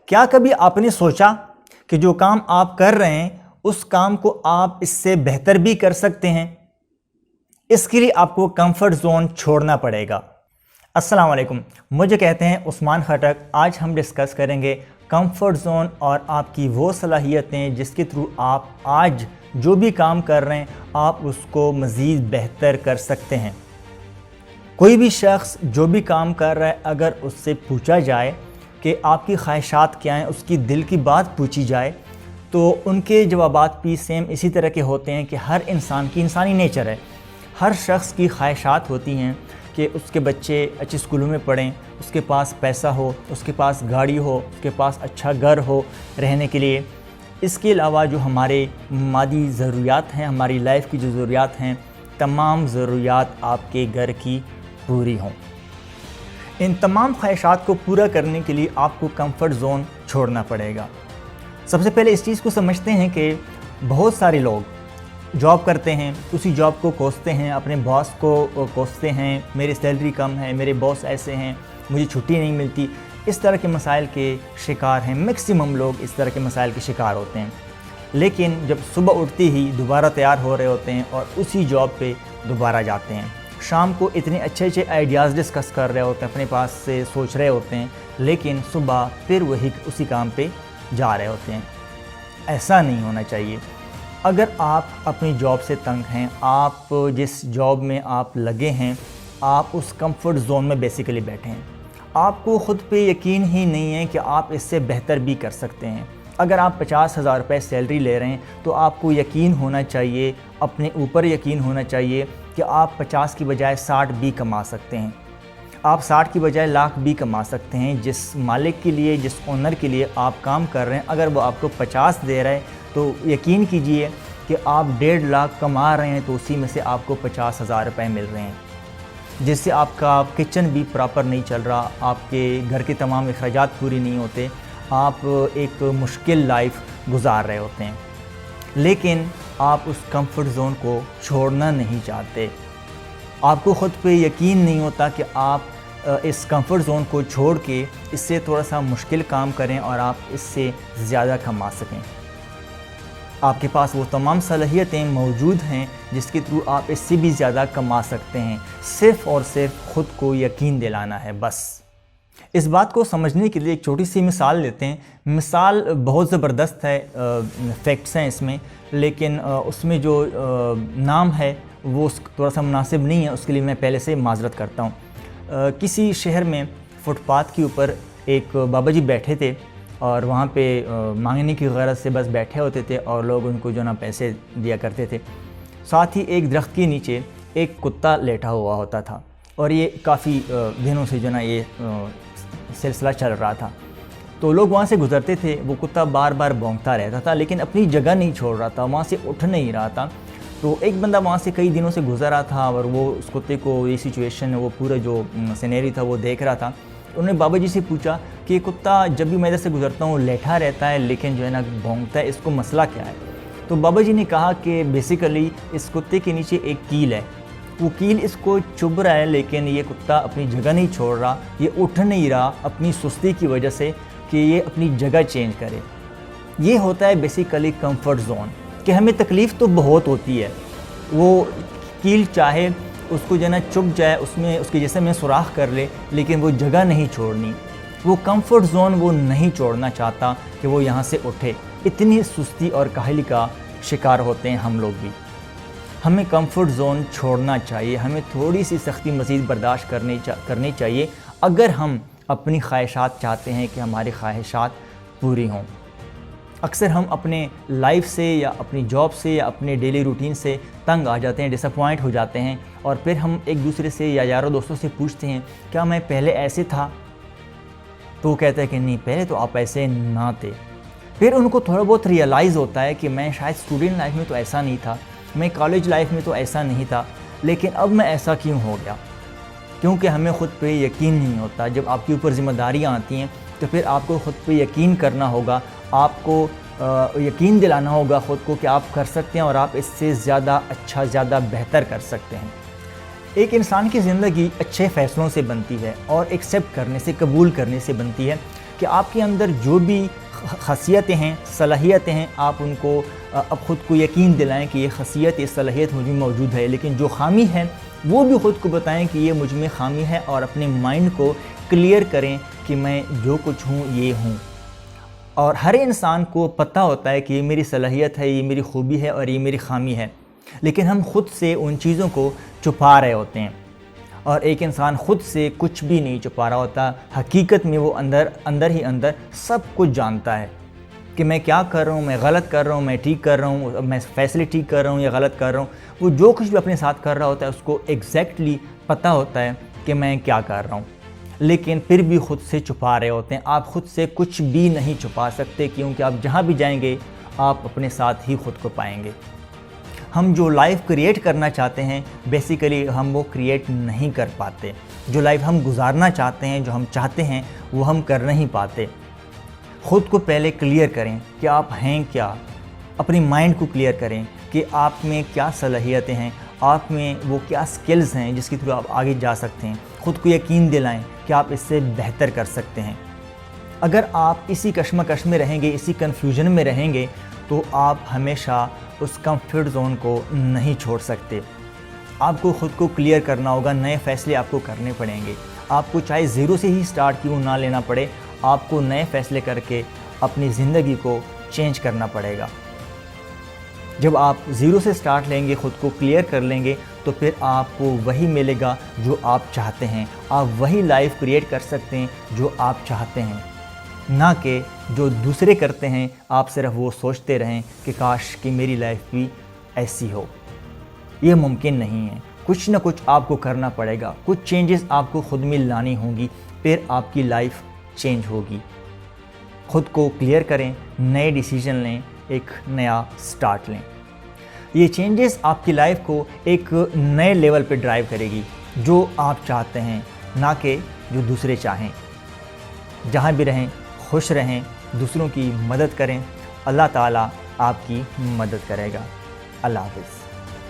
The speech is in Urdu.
کیا کبھی آپ نے سوچا کہ جو کام آپ کر رہے ہیں اس کام کو آپ اس سے بہتر بھی کر سکتے ہیں؟ اس کے لیے آپ کو کمفرٹ زون چھوڑنا پڑے گا۔ السلام علیکم، مجھے کہتے ہیں عثمان خٹک۔ آج ہم ڈسکس کریں گے کمفرٹ زون اور آپ کی وہ صلاحیتیں جس کے تھرو آپ آج جو بھی کام کر رہے ہیں آپ اس کو مزید بہتر کر سکتے ہیں۔ کوئی بھی شخص جو بھی کام کر رہا ہے، اگر اس سے پوچھا جائے کہ آپ کی خواہشات کیا ہیں، اس کی دل کی بات پوچھی جائے تو ان کے جوابات بھی سیم اسی طرح کے ہوتے ہیں کہ ہر انسان کی انسانی نیچر ہے۔ ہر شخص کی خواہشات ہوتی ہیں کہ اس کے بچے اچھے اسکولوں میں پڑھیں، اس کے پاس پیسہ ہو، اس کے پاس گاڑی ہو، اس کے پاس اچھا گھر ہو رہنے کے لیے۔ اس کے علاوہ جو ہمارے مادی ضروریات ہیں، ہماری لائف کی جو ضروریات ہیں، تمام ضروریات آپ کے گھر کی پوری ہوں۔ ان تمام خواہشات کو پورا کرنے کے لیے آپ کو کمفرٹ زون چھوڑنا پڑے گا۔ سب سے پہلے اس چیز کو سمجھتے ہیں کہ بہت سارے لوگ جاب کرتے ہیں، اسی جاب کو کوستے ہیں، اپنے باس کو کوستے ہیں، میری سیلری کم ہے، میرے باس ایسے ہیں، مجھے چھٹی نہیں ملتی۔ اس طرح کے مسائل کے شکار ہیں، میکسیمم لوگ اس طرح کے مسائل کے شکار ہوتے ہیں۔ لیکن جب صبح اٹھتے ہی دوبارہ تیار ہو رہے ہوتے ہیں اور اسی جاب پہ دوبارہ جاتے ہیں، شام کو اتنے اچھے آئیڈیاز ڈسکس کر رہے ہوتے ہیں، اپنے پاس سے سوچ رہے ہوتے ہیں، لیکن صبح پھر وہی اسی کام پہ جا رہے ہوتے ہیں۔ ایسا نہیں ہونا چاہیے۔ اگر آپ اپنی جاب سے تنگ ہیں، آپ جس جاب میں آپ لگے ہیں، آپ اس کمفرٹ زون میں بیسیکلی بیٹھے ہیں، آپ کو خود پہ یقین ہی نہیں ہے کہ آپ اس سے بہتر بھی کر سکتے ہیں۔ اگر آپ 50,000 روپے سیلری لے رہے ہیں تو آپ کو یقین ہونا چاہیے، اپنے اوپر یقین ہونا چاہیے کہ آپ 50 کی بجائے 60 بھی کما سکتے ہیں، آپ 60 کی بجائے لاکھ بھی کما سکتے ہیں۔ جس مالک کے لیے، جس اونر کے لیے آپ کام کر رہے ہیں، اگر وہ آپ کو 50 دے رہا ہے تو یقین کیجئے کہ آپ 1.5 لاکھ کما رہے ہیں، تو اسی میں سے آپ کو 50,000 روپے مل رہے ہیں، جس سے آپ کا کچن بھی پراپر نہیں چل رہا، آپ کے گھر کے تمام اخراجات پوری نہیں ہوتے، آپ ایک مشکل لائف گزار رہے ہوتے ہیں۔ لیکن آپ اس کمفرٹ زون کو چھوڑنا نہیں چاہتے، آپ کو خود پہ یقین نہیں ہوتا کہ آپ اس کمفرٹ زون کو چھوڑ کے اس سے تھوڑا سا مشکل کام کریں اور آپ اس سے زیادہ کما سکیں۔ آپ کے پاس وہ تمام صلاحیتیں موجود ہیں جس کے تھرو آپ اس سے بھی زیادہ کما سکتے ہیں، صرف اور صرف خود کو یقین دلانا ہے بس۔ اس بات کو سمجھنے کے لیے ایک چھوٹی سی مثال لیتے ہیں۔ مثال بہت زبردست ہے، فیکٹس ہیں اس میں، لیکن اس میں جو نام ہے وہ تھوڑا سا مناسب نہیں ہے، اس کے لیے میں پہلے سے معذرت کرتا ہوں۔ کسی شہر میں فٹ پاتھ کے اوپر ایک بابا جی بیٹھے تھے اور وہاں پہ مانگنے کی غرض سے بس بیٹھے ہوتے تھے اور لوگ ان کو جو نا پیسے دیا کرتے تھے۔ ساتھ ہی ایک درخت کے نیچے ایک کتا لیٹا ہوا ہوتا تھا اور یہ کافی دنوں سے جو نا یہ سلسلہ چل رہا تھا۔ تو لوگ وہاں سے گزرتے تھے، وہ کتا بار بار بھونکتا رہتا تھا لیکن اپنی جگہ نہیں چھوڑ رہا تھا، وہاں سے اٹھ نہیں رہا تھا۔ تو ایک بندہ وہاں سے کئی دنوں سے گزر رہا تھا اور وہ اس کتے کو یہ سچویشن، وہ پورا جو سینیری تھا وہ دیکھ رہا تھا۔ انہوں نے بابا جی سے پوچھا کہ یہ کتا جب بھی میں ادھر سے گزرتا ہوں لیٹا رہتا ہے لیکن جو ہے نا بھونکتا ہے، اس کو مسئلہ کیا ہے؟ تو بابا جی نے کہا کہ بیسیکلی اس کتے کے نیچے ایک کیل ہے، وہ کیل اس کو چبھ رہا ہے لیکن یہ کتا اپنی جگہ نہیں چھوڑ رہا، یہ اٹھ نہیں رہا اپنی سستی کی وجہ سے کہ یہ اپنی جگہ چینج کرے۔ یہ ہوتا ہے بیسیکلی کمفرٹ زون، کہ ہمیں تکلیف تو بہت ہوتی ہے، وہ کیل چاہے اس کو جو ہے نا چبھ جائے، اس میں اس کے جسم میں سوراخ کر لے، لیکن وہ جگہ نہیں چھوڑنی، وہ کمفرٹ زون وہ نہیں چھوڑنا چاہتا کہ وہ یہاں سے اٹھے۔ اتنی سستی اور کاہلی کا شکار ہوتے ہیں ہم لوگ بھی۔ ہمیں کمفرٹ زون چھوڑنا چاہیے، ہمیں تھوڑی سی سختی مزید برداشت کرنی چاہیے اگر ہم اپنی خواہشات چاہتے ہیں کہ ہماری خواہشات پوری ہوں۔ اکثر ہم اپنے لائف سے یا اپنی جاب سے یا اپنے ڈیلی روٹین سے تنگ آ جاتے ہیں، ڈس اپوائنٹ ہو جاتے ہیں، اور پھر ہم ایک دوسرے سے یا یاروں دوستوں سے پوچھتے ہیں کیا میں پہلے ایسے تھا؟ تو وہ کہتا ہے کہ نہیں، پہلے تو آپ ایسے نہ تھے۔ پھر ان کو تھوڑا بہت ریئلائز ہوتا ہے کہ میں شاید اسٹوڈنٹ لائف میں تو ایسا نہیں تھا، میں کالج لائف میں تو ایسا نہیں تھا، لیکن اب میں ایسا کیوں ہو گیا؟ کیونکہ ہمیں خود پہ یقین نہیں ہوتا۔ جب آپ کے اوپر ذمہ داریاں آتی ہیں تو پھر آپ کو خود پہ یقین کرنا ہوگا، آپ کو یقین دلانا ہوگا خود کو کہ آپ کر سکتے ہیں اور آپ اس سے زیادہ اچھا، زیادہ بہتر کر سکتے ہیں۔ ایک انسان کی زندگی اچھے فیصلوں سے بنتی ہے اور ایکسیپٹ کرنے سے، قبول کرنے سے بنتی ہے کہ کہ آپ کے اندر جو بھی خاصیتیں ہیں، صلاحیتیں ہیں، آپ ان کو اب خود کو یقین دلائیں کہ یہ خاصیت، یہ صلاحیت مجھ میں موجود ہے، لیکن جو خامی ہے وہ بھی خود کو بتائیں کہ یہ مجھ میں خامی ہے، اور اپنے مائنڈ کو کلیئر کریں کہ میں جو کچھ ہوں یہ ہوں۔ اور ہر انسان کو پتہ ہوتا ہے کہ یہ میری صلاحیت ہے، یہ میری خوبی ہے اور یہ میری خامی ہے، لیکن ہم خود سے ان چیزوں کو چھپا رہے ہوتے ہیں۔ اور ایک انسان خود سے کچھ بھی نہیں چھپا رہا ہوتا، حقیقت میں وہ اندر ہی اندر سب کچھ جانتا ہے کہ میں کیا کر رہا ہوں، میں غلط کر رہا ہوں، میں ٹھیک کر رہا ہوں، میں فیصلے ٹھیک کر رہا ہوں یا غلط کر رہا ہوں۔ وہ جو کچھ بھی اپنے ساتھ کر رہا ہوتا ہے اس کو ایگزیکٹلی پتہ ہوتا ہے کہ میں کیا کر رہا ہوں، لیکن پھر بھی خود سے چھپا رہے ہوتے ہیں۔ آپ خود سے کچھ بھی نہیں چھپا سکتے، کیونکہ آپ جہاں بھی جائیں گے آپ اپنے ساتھ ہی خود کو پائیں گے۔ ہم جو لائف کریٹ کرنا چاہتے ہیں بیسیکلی ہم وہ کریٹ نہیں کر پاتے۔ جو لائف ہم گزارنا چاہتے ہیں، جو ہم چاہتے ہیں، وہ ہم کر نہیں پاتے۔ خود کو پہلے کلیئر کریں کہ آپ ہیں کیا، اپنی مائنڈ کو کلیئر کریں کہ آپ میں کیا صلاحیتیں ہیں، آپ میں وہ کیا سکلز ہیں جس کے تھرو آپ آگے جا سکتے ہیں۔ خود کو یقین دلائیں کہ آپ اس سے بہتر کر سکتے ہیں۔ اگر آپ اسی کشمکش میں رہیں گے، اسی کنفیوژن میں رہیں گے، تو آپ ہمیشہ اس کمفرٹ زون کو نہیں چھوڑ سکتے۔ آپ کو خود کو کلیئر کرنا ہوگا، نئے فیصلے آپ کو کرنے پڑیں گے۔ آپ کو چاہے زیرو سے ہی سٹارٹ کیوں نہ لینا پڑے، آپ کو نئے فیصلے کر کے اپنی زندگی کو چینج کرنا پڑے گا۔ جب آپ زیرو سے سٹارٹ لیں گے، خود کو کلیئر کر لیں گے، تو پھر آپ کو وہی ملے گا جو آپ چاہتے ہیں۔ آپ وہی لائف کریٹ کر سکتے ہیں جو آپ چاہتے ہیں، نہ کہ جو دوسرے کرتے ہیں۔ آپ صرف وہ سوچتے رہیں کہ کاش کہ میری لائف بھی ایسی ہو۔ یہ ممکن نہیں ہے۔ کچھ نہ کچھ آپ کو کرنا پڑے گا، کچھ چینجز آپ کو خود میں لانی ہوں گی، پھر آپ کی لائف چینج ہوگی۔ خود کو کلیئر کریں، نئے ڈیسیجن لیں، ایک نیا سٹارٹ لیں۔ یہ چینجز آپ کی لائف کو ایک نئے لیول پہ ڈرائیو کرے گی، جو آپ چاہتے ہیں، نہ کہ جو دوسرے چاہیں۔ جہاں بھی رہیں خوش رہیں، دوسروں کی مدد کریں، اللہ تعالیٰ آپ کی مدد کرے گا۔ اللہ حافظ۔